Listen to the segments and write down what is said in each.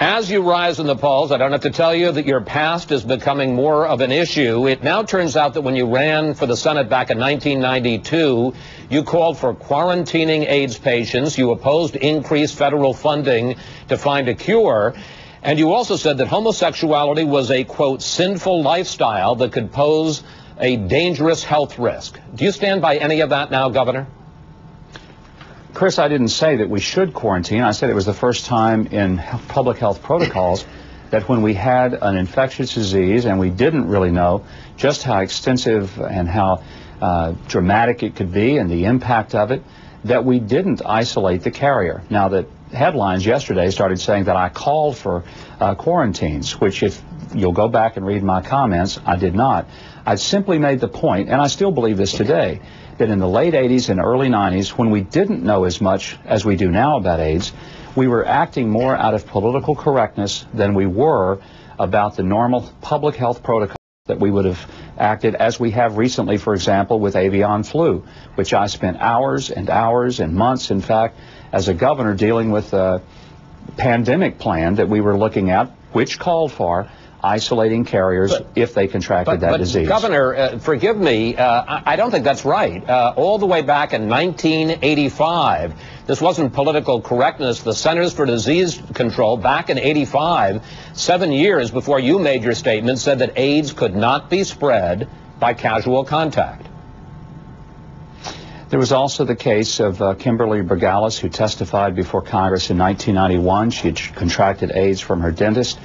As you rise in the polls, I don't have to tell you that your past is becoming more of an issue. It now turns out that when you ran for the Senate back in 1992, you called for quarantining AIDS patients. You opposed increased federal funding to find a cure. And you also said that homosexuality was a, quote, sinful lifestyle that could pose a dangerous health risk. Do you stand by any of that now, Governor? Chris, I didn't say that we should quarantine. I said it was the first time in public health protocols that when we had an infectious disease and we didn't really know just how extensive and how dramatic it could be and the impact of it, that we didn't isolate the carrier. Now, the headlines yesterday started saying that I called for quarantines, which if you'll go back and read my comments, I did not. I simply made the point, and I still believe this today, that in the late 80s and early 90s, when we didn't know as much as we do now about AIDS, we were acting more out of political correctness than we were about the normal public health protocol that we would have acted as we have recently, for example, with avian flu, which I spent hours and hours and months, in fact, as a governor dealing with a pandemic plan that we were looking at, which called for isolating carriers if they contracted that disease. Governor, forgive me, I don't think that's right. All the way back in 1985, this wasn't political correctness. The Centers for Disease Control back in 85, 7 years before you made your statement, said that AIDS could not be spread by casual contact. There was also the case of Kimberly Bergalis, who testified before Congress in 1991. She had contracted AIDS from her dentist.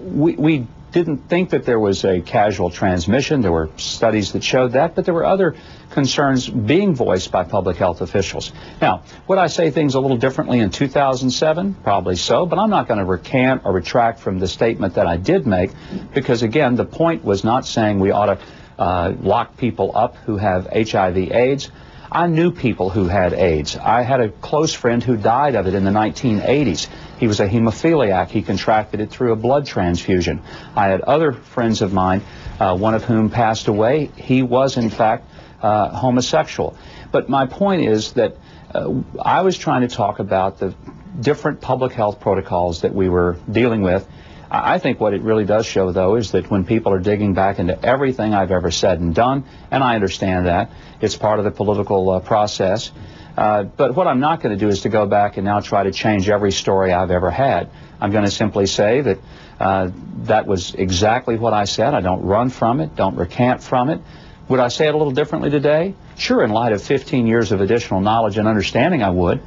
We didn't think that there was a casual transmission. There were studies that showed that, but there were other concerns being voiced by public health officials. Now, would I say things a little differently in 2007? Probably so, but I'm not going to recant or retract from the statement that I did make, because, again, the point was not saying we ought to lock people up who have HIV/AIDS. I knew people who had AIDS. I had a close friend who died of it in the 1980s. He was a hemophiliac. He contracted it through a blood transfusion. I had other friends of mine, one of whom passed away. He was, in fact, homosexual. But my point is that I was trying to talk about the different public health protocols that we were dealing with. I think what it really does show, though, is that when people are digging back into everything I've ever said and done, and I understand that, it's part of the political process. But what I'm not going to do is to go back and now try to change every story I've ever had. I'm going to simply say that that was exactly what I said. I don't run from it, don't recant from it. Would I say it a little differently today? Sure, in light of 15 years of additional knowledge and understanding, I would.